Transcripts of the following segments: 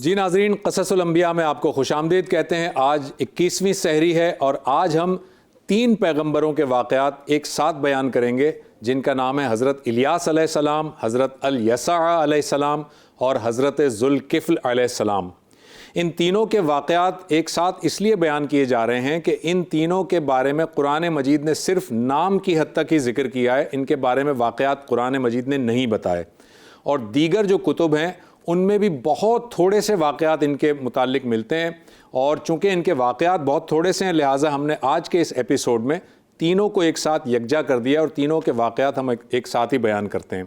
جی ناظرین، قصص الانبیاء میں آپ کو خوش آمدید کہتے ہیں۔ آج 21ویں سحری ہے اور آج ہم 3 پیغمبروں کے واقعات ایک ساتھ بیان کریں گے جن کا نام ہے حضرت الیاس علیہ السلام، حضرت الیسع علیہ السلام اور حضرت ذوالکفل علیہ السلام۔ ان تینوں کے واقعات ایک ساتھ اس لیے بیان کیے جا رہے ہیں کہ ان تینوں کے بارے میں قرآن مجید نے صرف نام کی حد تک ہی ذکر کیا ہے، ان کے بارے میں واقعات قرآن مجید نے نہیں بتائے، اور دیگر جو کتب ہیں ان میں بھی بہت تھوڑے سے واقعات ان کے متعلق ملتے ہیں، اور چونکہ ان کے واقعات بہت تھوڑے سے ہیں لہٰذا ہم نے آج کے اس ایپیسوڈ میں تینوں کو ایک ساتھ یکجا کر دیا اور تینوں کے واقعات ہم ایک ساتھ ہی بیان کرتے ہیں۔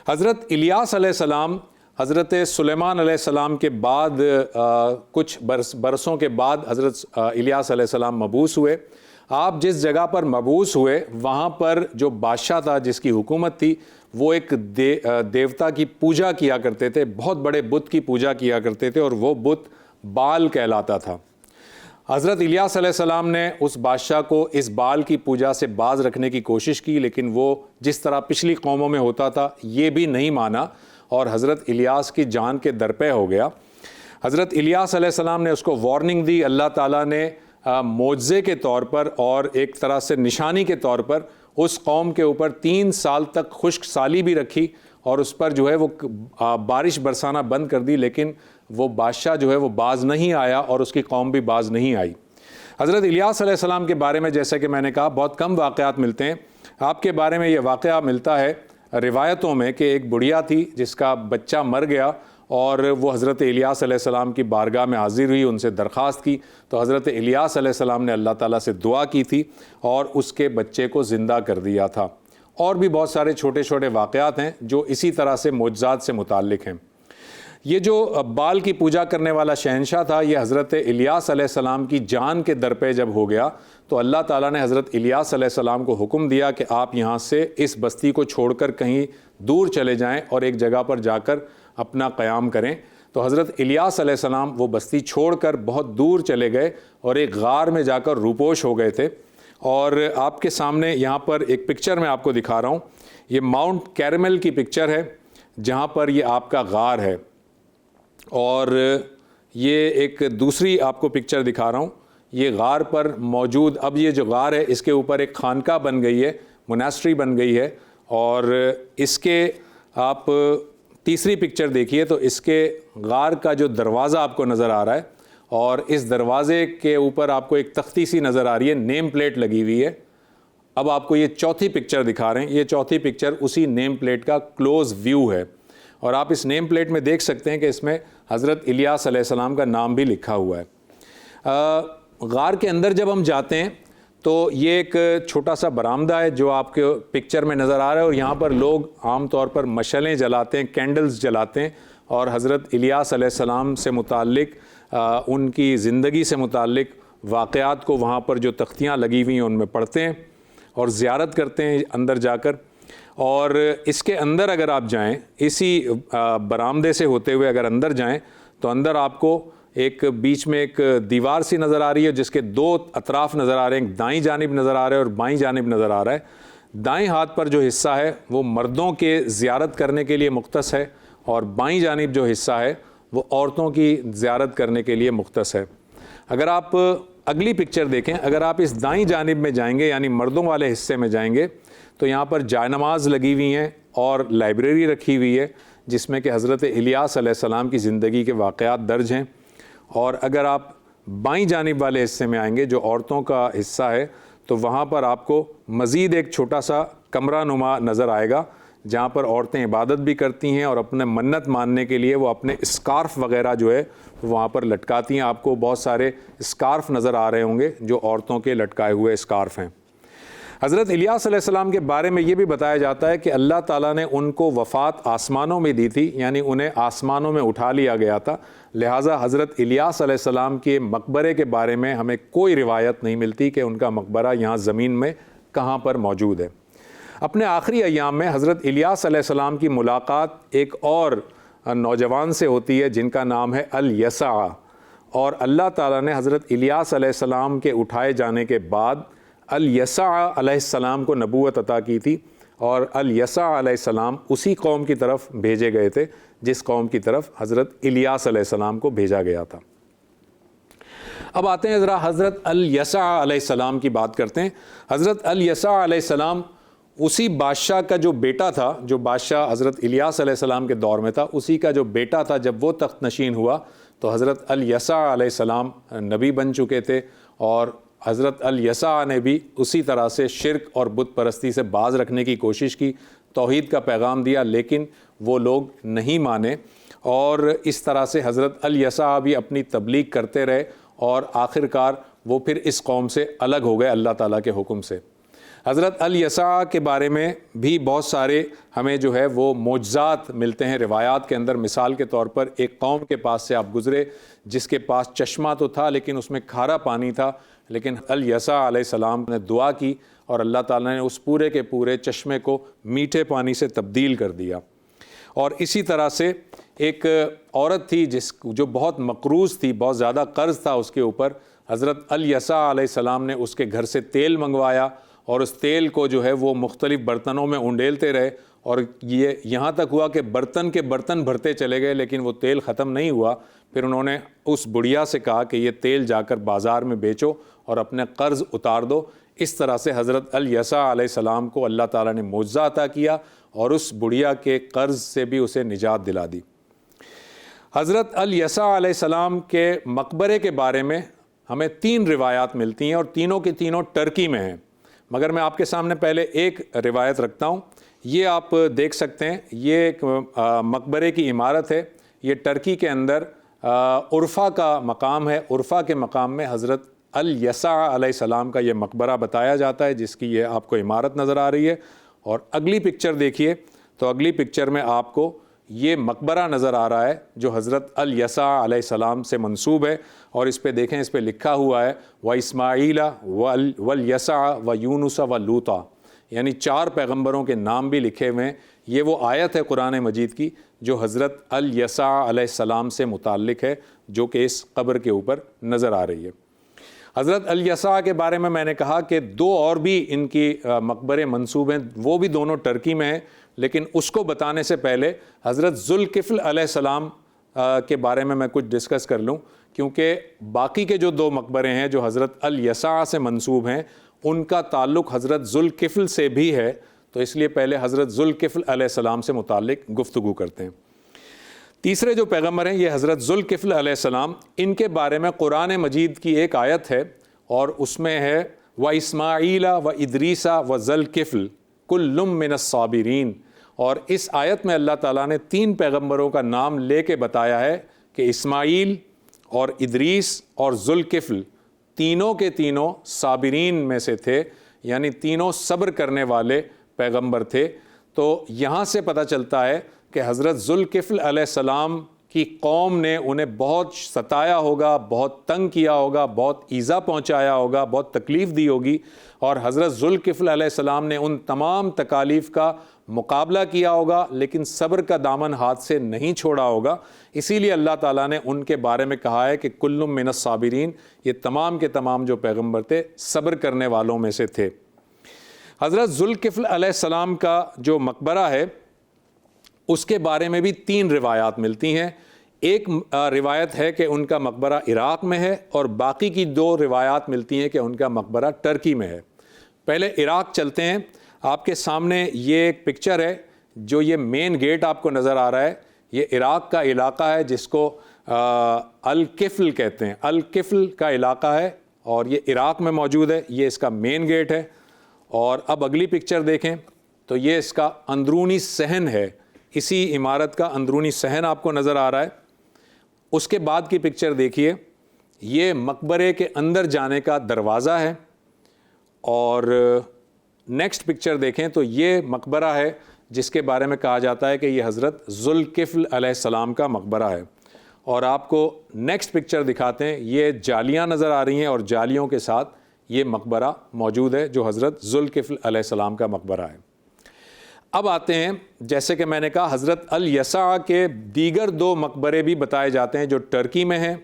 حضرت الیاس علیہ السلام حضرت سلیمان علیہ السلام کے بعد کچھ برسوں کے بعد حضرت الیاس علیہ السلام مبعوث ہوئے۔ آپ جس جگہ پر مبعوث ہوئے وہاں پر جو بادشاہ تھا، جس کی حکومت تھی، وہ ایک دیوتا کی پوجا کیا کرتے تھے، بہت بڑے بت کی پوجا کیا کرتے تھے، اور وہ بت بال کہلاتا تھا۔ حضرت الیاس علیہ السلام نے اس بادشاہ کو اس بال کی پوجا سے باز رکھنے کی کوشش کی، لیکن وہ جس طرح پچھلی قوموں میں ہوتا تھا یہ بھی نہیں مانا اور حضرت الیاس کی جان کے درپے ہو گیا۔ حضرت الیاس علیہ السلام نے اس کو وارننگ دی۔ اللہ تعالیٰ نے معجزے کے طور پر اور ایک طرح سے نشانی کے طور پر اس قوم کے اوپر 3 سال تک خشک سالی بھی رکھی اور اس پر جو ہے وہ بارش برسانا بند کر دی، لیکن وہ بادشاہ جو ہے وہ باز نہیں آیا اور اس کی قوم بھی باز نہیں آئی۔ حضرت الیاس علیہ السلام کے بارے میں جیسا کہ میں نے کہا بہت کم واقعات ملتے ہیں۔ آپ کے بارے میں یہ واقعہ ملتا ہے روایتوں میں کہ ایک بڑھیا تھی جس کا بچہ مر گیا اور وہ حضرت الیاس علیہ السلام کی بارگاہ میں حاضر ہوئی، ان سے درخواست کی تو حضرت الیاس علیہ السلام نے اللہ تعالیٰ سے دعا کی تھی اور اس کے بچے کو زندہ کر دیا تھا۔ اور بھی بہت سارے چھوٹے چھوٹے واقعات ہیں جو اسی طرح سے معجزات سے متعلق ہیں۔ یہ جو بال کی پوجا کرنے والا شہنشاہ تھا، یہ حضرت الیاس علیہ السلام کی جان کے در پہ جب ہو گیا تو اللہ تعالیٰ نے حضرت الیاس علیہ السلام کو حکم دیا کہ آپ یہاں سے اس بستی کو چھوڑ کر کہیں دور چلے جائیں اور ایک جگہ پر جا کر اپنا قیام کریں۔ تو حضرت الیاس علیہ السلام وہ بستی چھوڑ کر بہت دور چلے گئے اور ایک غار میں جا کر روپوش ہو گئے تھے۔ اور آپ کے سامنے یہاں پر ایک پکچر میں آپ کو دکھا رہا ہوں، یہ ماؤنٹ کیرمل کی پکچر ہے جہاں پر یہ آپ کا غار ہے، اور یہ ایک دوسری آپ کو پکچر دکھا رہا ہوں، یہ غار پر موجود اب یہ جو غار ہے اس کے اوپر ایک خانقاہ بن گئی ہے، موناسٹری بن گئی ہے، اور اس کے آپ تیسری پکچر دیکھیے تو اس کے غار کا جو دروازہ آپ کو نظر آ رہا ہے، اور اس دروازے کے اوپر آپ کو ایک تختی سی نظر آ رہی ہے، نیم پلیٹ لگی ہوئی ہے۔ اب آپ کو یہ چوتھی پکچر دکھا رہے ہیں، یہ چوتھی پکچر اسی نیم پلیٹ کا کلوز ویو ہے، اور آپ اس نیم پلیٹ میں دیکھ سکتے ہیں کہ اس میں حضرت الیاس علیہ السلام کا نام بھی لکھا ہوا ہے۔ غار کے اندر جب ہم جاتے ہیں تو یہ ایک چھوٹا سا برآمدہ ہے جو آپ کے پکچر میں نظر آ رہا ہے، اور یہاں پر لوگ عام طور پر مشعلیں جلاتے ہیں، کینڈلز جلاتے ہیں، اور حضرت الیاس علیہ السلام سے متعلق ان کی زندگی سے متعلق واقعات کو وہاں پر جو تختیاں لگی ہوئی ہیں ان میں پڑھتے ہیں اور زیارت کرتے ہیں اندر جا کر۔ اور اس کے اندر اگر آپ جائیں، اسی برآمدے سے ہوتے ہوئے اگر اندر جائیں تو اندر آپ کو ایک بیچ میں ایک دیوار سی نظر آ رہی ہے جس کے 2 اطراف نظر آ رہے ہیں، ایک دائیں جانب نظر آ رہا ہے اور بائیں جانب نظر آ رہا ہے۔ دائیں ہاتھ پر جو حصہ ہے وہ مردوں کے زیارت کرنے کے لیے مختص ہے، اور بائیں جانب جو حصہ ہے وہ عورتوں کی زیارت کرنے کے لیے مختص ہے۔ اگر آپ اگلی پکچر دیکھیں، اگر آپ اس دائیں جانب میں جائیں گے یعنی مردوں والے حصے میں جائیں گے تو یہاں پر جائے نماز لگی ہوئی ہیں اور لائبریری رکھی ہوئی ہے جس میں کہ حضرت الیاس علیہ السلام کی زندگی کے واقعات درج ہیں۔ اور اگر آپ بائیں جانب والے حصے میں آئیں گے جو عورتوں کا حصہ ہے تو وہاں پر آپ کو مزید ایک چھوٹا سا کمرہ نما نظر آئے گا جہاں پر عورتیں عبادت بھی کرتی ہیں اور اپنے منت ماننے کے لیے وہ اپنے اسکارف وغیرہ جو ہے وہاں پر لٹکاتی ہیں۔ آپ کو بہت سارے اسکارف نظر آ رہے ہوں گے جو عورتوں کے لٹکائے ہوئے اسکارف ہیں۔ حضرت الیاس علیہ السلام کے بارے میں یہ بھی بتایا جاتا ہے کہ اللہ تعالیٰ نے ان کو وفات آسمانوں میں دی تھی، یعنی انہیں آسمانوں میں اٹھا لیا گیا تھا، لہٰذا حضرت الیاس علیہ السلام کے مقبرے کے بارے میں ہمیں کوئی روایت نہیں ملتی کہ ان کا مقبرہ یہاں زمین میں کہاں پر موجود ہے۔ اپنے آخری ایام میں حضرت الیاس علیہ السلام کی ملاقات ایک اور نوجوان سے ہوتی ہے جن کا نام ہے الیسع، اور اللہ تعالیٰ نے حضرت الیاس علیہ السلام کے اٹھائے جانے کے بعد الیسع علیہ السلام کو نبوت عطا کی تھی۔ اور الیسع علیہ السلام اسی قوم کی طرف بھیجے گئے تھے جس قوم کی طرف حضرت الیاس علیہ السلام کو بھیجا گیا تھا۔ اب آتے ہیں ذرا حضرت الیسع علیہ السلام کی بات کرتے ہیں۔ حضرت الیسع علیہ السلام اسی بادشاہ کا جو بیٹا تھا، جو بادشاہ حضرت الیاس علیہ السلام کے دور میں تھا، اسی کا جو بیٹا تھا، جب وہ تخت نشین ہوا تو حضرت الیسع علیہ السلام نبی بن چکے تھے، اور حضرت الیسع نے بھی اسی طرح سے شرک اور بت پرستی سے باز رکھنے کی کوشش کی، توحید کا پیغام دیا، لیکن وہ لوگ نہیں مانے، اور اس طرح سے حضرت الیسع بھی اپنی تبلیغ کرتے رہے، اور آخر کار وہ پھر اس قوم سے الگ ہو گئے اللہ تعالیٰ کے حکم سے۔ حضرت الیسع کے بارے میں بھی بہت سارے ہمیں جو ہے وہ معجزات ملتے ہیں روایات کے اندر۔ مثال کے طور پر ایک قوم کے پاس سے آپ گزرے جس کے پاس چشمہ تو تھا لیکن اس میں کھارا پانی تھا، لیکن الیسع علیہ السلام نے دعا کی اور اللہ تعالیٰ نے اس پورے کے پورے چشمے کو میٹھے پانی سے تبدیل کر دیا۔ اور اسی طرح سے ایک عورت تھی جو بہت مقروض تھی، بہت زیادہ قرض تھا اس کے اوپر، حضرت الیسع علیہ السلام نے اس کے گھر سے تیل منگوایا، اور اس تیل کو جو ہے وہ مختلف برتنوں میں انڈیلتے رہے، اور یہ یہاں تک ہوا کہ برتن کے برتن بھرتے چلے گئے لیکن وہ تیل ختم نہیں ہوا۔ پھر انہوں نے اس بڑھیا سے کہا کہ یہ تیل جا کر بازار میں بیچو اور اپنے قرض اتار دو۔ اس طرح سے حضرت الیسع علیہ السلام کو اللہ تعالیٰ نے معجزہ عطا کیا اور اس بڑھیا کے قرض سے بھی اسے نجات دلا دی۔ حضرت الیسع علیہ السلام کے مقبرے کے بارے میں ہمیں 3 روایات ملتی ہیں، اور تینوں کی تینوں ٹرکی میں ہیں، مگر میں آپ کے سامنے پہلے ایک روایت رکھتا ہوں۔ یہ آپ دیکھ سکتے ہیں، یہ ایک مقبرے کی عمارت ہے، یہ ٹرکی کے اندر عرفہ کا مقام ہے۔ عرفہ کے مقام میں حضرت الیسع علیہ السلام کا یہ مقبرہ بتایا جاتا ہے، جس کی یہ آپ کو عمارت نظر آ رہی ہے۔ اور اگلی پکچر دیکھیے تو اگلی پکچر میں آپ کو یہ مقبرہ نظر آ رہا ہے جو حضرت الیسع علیہ السلام سے منسوب ہے، اور اس پہ دیکھیں، اس پہ لکھا ہوا ہے وَإِسْمَاعِيلَ وَالْيَسَعَ وَيُونُسَ وَلُوطَ، یعنی 4 پیغمبروں کے نام بھی لکھے ہوئے ہیں۔ یہ وہ آیت ہے قرآن مجید کی جو حضرت الیسع علیہ السلام سے متعلق ہے، جو کہ اس قبر کے اوپر نظر آ رہی ہے۔ حضرت الیسع کے بارے میں نے کہا کہ 2 اور بھی ان کی مقبرے منسوب ہیں، وہ بھی دونوں ٹرکی میں ہیں، لیکن اس کو بتانے سے پہلے حضرت ذوالکفل علیہ السلام کے بارے میں کچھ ڈسکس کر لوں، کیونکہ باقی کے جو 2 مقبرے ہیں جو حضرت الیسع سے منسوب ہیں ان کا تعلق حضرت ذوالکفل سے بھی ہے، تو اس لیے پہلے حضرت ذوالکفل علیہ السلام سے متعلق گفتگو کرتے ہیں۔ تیسرے جو پیغمبر ہیں یہ حضرت ذوالکفل علیہ السلام، ان کے بارے میں قرآن مجید کی ایک آیت ہے، اور اس میں ہے وَإِسْمَاعِيلَ وَإِدْرِيسَ وَذَوالکفل كُلٌّ مِّنَ الصَّابِرِينَ، اور اس آیت میں اللہ تعالیٰ نے 3 پیغمبروں کا نام لے کے بتایا ہے کہ اسماعیل اور ادریس اور ذوالکفل تینوں کے تینوں صابرین میں سے تھے، یعنی تینوں صبر کرنے والے پیغمبر تھے۔ تو یہاں سے پتہ چلتا ہے کہ حضرت ذوالکفل علیہ السلام کی قوم نے انہیں بہت ستایا ہوگا، بہت تنگ کیا ہوگا، بہت ایذا پہنچایا ہوگا، بہت تکلیف دی ہوگی، اور حضرت ذوالکفل علیہ السلام نے ان تمام تکالیف کا مقابلہ کیا ہوگا، لیکن صبر کا دامن ہاتھ سے نہیں چھوڑا ہوگا۔ اسی لیے اللہ تعالیٰ نے ان کے بارے میں کہا ہے کہ کل من الصابرین، یہ تمام کے تمام جو پیغمبر تھے صبر کرنے والوں میں سے تھے۔ حضرت ذوالکفل علیہ السلام کا جو مقبرہ ہے اس کے بارے میں بھی 3 روایات ملتی ہیں۔ ایک روایت ہے کہ ان کا مقبرہ عراق میں ہے، اور باقی کی 2 روایات ملتی ہیں کہ ان کا مقبرہ ٹرکی میں ہے۔ پہلے عراق چلتے ہیں۔ آپ کے سامنے یہ ایک پکچر ہے، جو یہ مین گیٹ آپ کو نظر آ رہا ہے، یہ عراق کا علاقہ ہے جس کو الکفل کہتے ہیں۔ الکفل کا علاقہ ہے اور یہ عراق میں موجود ہے، یہ اس کا مین گیٹ ہے۔ اور اب اگلی پکچر دیکھیں تو یہ اس کا اندرونی صحن ہے، اسی عمارت کا اندرونی صحن آپ کو نظر آ رہا ہے۔ اس کے بعد کی پکچر دیکھیے، یہ مقبرے کے اندر جانے کا دروازہ ہے، اور نیکسٹ پکچر دیکھیں تو یہ مقبرہ ہے جس کے بارے میں کہا جاتا ہے کہ یہ حضرت ذوالکفل علیہ السلام کا مقبرہ ہے۔ اور آپ کو نیکسٹ پکچر دکھاتے ہیں، یہ جالیاں نظر آ رہی ہیں اور جالیوں کے ساتھ یہ مقبرہ موجود ہے جو حضرت ذوالکفل علیہ السلام کا مقبرہ ہے۔ اب آتے ہیں، جیسے کہ میں نے کہا، حضرت الیسع کے دیگر 2 مقبرے بھی بتائے جاتے ہیں جو ٹرکی میں ہیں،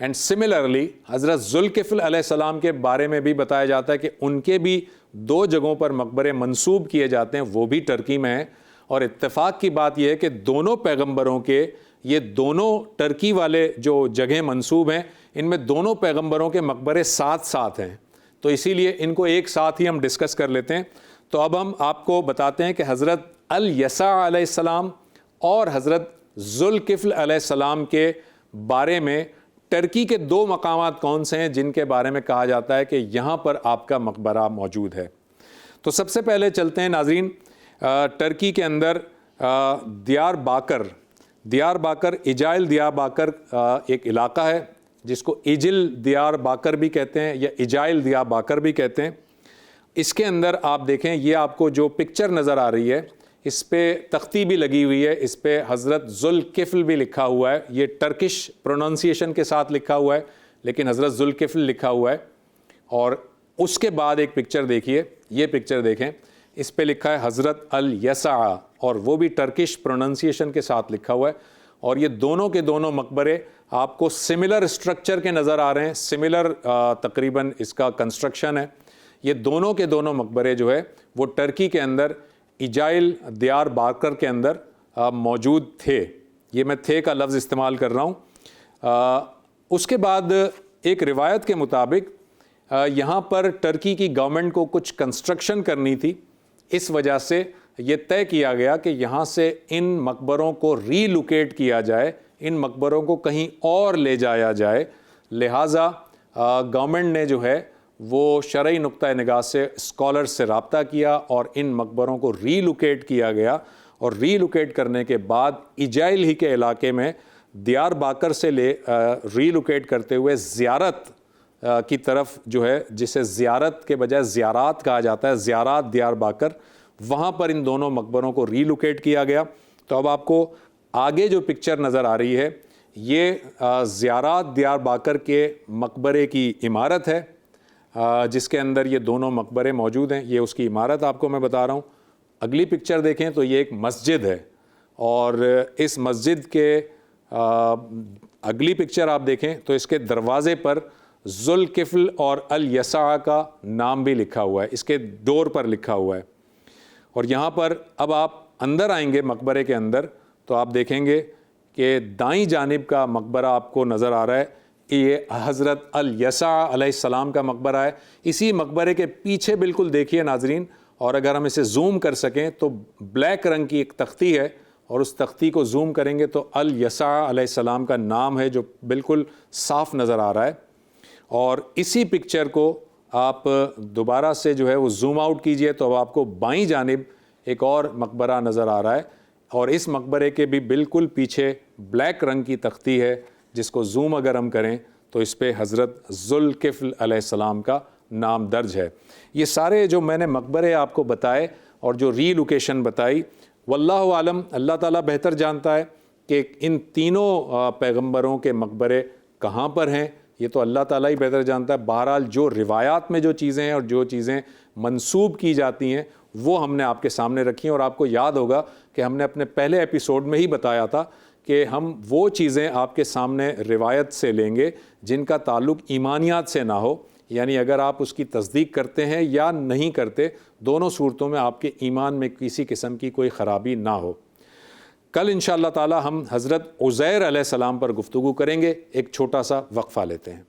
اینڈ سملرلی حضرت ذوالکفل علیہ السلام کے بارے میں بھی بتایا جاتا ہے کہ ان کے بھی دو جگہوں پر مقبرے منسوب کیے جاتے ہیں وہ بھی ٹرکی میں ہیں، اور اتفاق کی بات یہ ہے کہ دونوں پیغمبروں کے یہ دونوں ٹرکی والے جو جگہیں منسوب ہیں ان میں دونوں پیغمبروں کے مقبرے ساتھ ساتھ ہیں، تو اسی لیے ان کو ایک ساتھ ہی ہم ڈسکس کر لیتے ہیں۔ تو اب ہم آپ کو بتاتے ہیں کہ حضرت الیسع علیہ السلام اور حضرت ذوالکفل علیہ السلام کے بارے میں ٹرکی کے دو مقامات کون سے ہیں جن کے بارے میں کہا جاتا ہے کہ یہاں پر آپ کا مقبرہ موجود ہے۔ تو سب سے پہلے چلتے ہیں ناظرین ٹرکی کے اندر دیار باکر ایجائل دیار باکر ایک علاقہ ہے جس کو ایجل دیار باکر بھی کہتے ہیں یا ایجائل دیار باکر بھی کہتے ہیں۔ اس کے اندر آپ دیکھیں یہ آپ کو جو پکچر نظر آ رہی ہے اس پہ تختی بھی لگی ہوئی ہے، اس پہ حضرت ذوالکفل بھی لکھا ہوا ہے، یہ ٹرکش پروننسیشن کے ساتھ لکھا ہوا ہے لیکن حضرت ذوالکفل لکھا ہوا ہے۔ اور اس کے بعد ایک پکچر دیکھیے، یہ پکچر دیکھیں، اس پہ لکھا ہے حضرت الیسع اور وہ بھی ٹرکش پروننسیشن کے ساتھ لکھا ہوا ہے، اور یہ دونوں کے دونوں مقبرے آپ کو سملر اسٹرکچر کے نظر آ رہے ہیں، سملر تقریباً اس کا کنسٹرکشن ہے۔ یہ دونوں کے دونوں مقبرے جو ہے وہ ٹرکی کے اندر ایجائل دیار باکر کے اندر موجود تھے، یہ میں تھے کا لفظ استعمال کر رہا ہوں۔ اس کے بعد ایک روایت کے مطابق یہاں پر ٹرکی کی گورنمنٹ کو کچھ کنسٹرکشن کرنی تھی، اس وجہ سے یہ طے کیا گیا کہ یہاں سے ان مقبروں کو ری لوکیٹ کیا جائے، ان مقبروں کو کہیں اور لے جایا جائے، لہٰذا گورنمنٹ نے جو ہے وہ شرعی نقطہ نگاہ سے اسکالر سے رابطہ کیا اور ان مقبروں کو ری لوکیٹ کیا گیا، اور ری لوکیٹ کرنے کے بعد ایجائل ہی کے علاقے میں دیار باکر سے ری لوکیٹ کرتے ہوئے زیارت کی طرف جو ہے جسے زیارت کے بجائے زیارات کہا جاتا ہے، زیارات دیار باکر، وہاں پر ان دونوں مقبروں کو ری لوکیٹ کیا گیا۔ تو اب آپ کو آگے جو پکچر نظر آ رہی ہے یہ زیارات دیار باکر کے مقبرے کی عمارت ہے جس کے اندر یہ دونوں مقبرے موجود ہیں، یہ اس کی عمارت آپ کو میں بتا رہا ہوں۔ اگلی پکچر دیکھیں تو یہ ایک مسجد ہے، اور اس مسجد کے اگلی پکچر آپ دیکھیں تو اس کے دروازے پر ذوالکفل اور الیسع کا نام بھی لکھا ہوا ہے، اس کے ڈور پر لکھا ہوا ہے۔ اور یہاں پر اب آپ اندر آئیں گے مقبرے کے اندر تو آپ دیکھیں گے کہ دائیں جانب کا مقبرہ آپ کو نظر آ رہا ہے، یہ حضرت الیسع علیہ السلام کا مقبرہ ہے۔ اسی مقبرے کے پیچھے بالکل دیکھیے ناظرین، اور اگر ہم اسے زوم کر سکیں تو بلیک رنگ کی ایک تختی ہے، اور اس تختی کو زوم کریں گے تو الیسع علیہ السلام کا نام ہے جو بالکل صاف نظر آ رہا ہے۔ اور اسی پکچر کو آپ دوبارہ سے جو ہے وہ زوم آؤٹ کیجئے تو اب آپ کو بائیں جانب ایک اور مقبرہ نظر آ رہا ہے، اور اس مقبرے کے بھی بالکل پیچھے بلیک رنگ کی تختی ہے جس کو زوم اگر ہم کریں تو اس پہ حضرت ذوالکفل علیہ السلام کا نام درج ہے۔ یہ سارے جو میں نے مقبرے آپ کو بتائے اور جو ری لوکیشن بتائی، واللہ عالم، اللہ تعالیٰ بہتر جانتا ہے کہ ان تینوں پیغمبروں کے مقبرے کہاں پر ہیں، یہ تو اللہ تعالیٰ ہی بہتر جانتا ہے۔ بہرحال جو روایات میں جو چیزیں ہیں اور جو چیزیں منسوب کی جاتی ہیں وہ ہم نے آپ کے سامنے رکھی ہیں، اور آپ کو یاد ہوگا کہ ہم نے اپنے پہلے ایپیسوڈ میں ہی بتایا تھا کہ ہم وہ چیزیں آپ کے سامنے روایت سے لیں گے جن کا تعلق ایمانیات سے نہ ہو، یعنی اگر آپ اس کی تصدیق کرتے ہیں یا نہیں کرتے، دونوں صورتوں میں آپ کے ایمان میں کسی قسم کی کوئی خرابی نہ ہو۔ کل انشاءاللہ تعالی ہم حضرت عزیر علیہ السلام پر گفتگو کریں گے، ایک چھوٹا سا وقفہ لیتے ہیں۔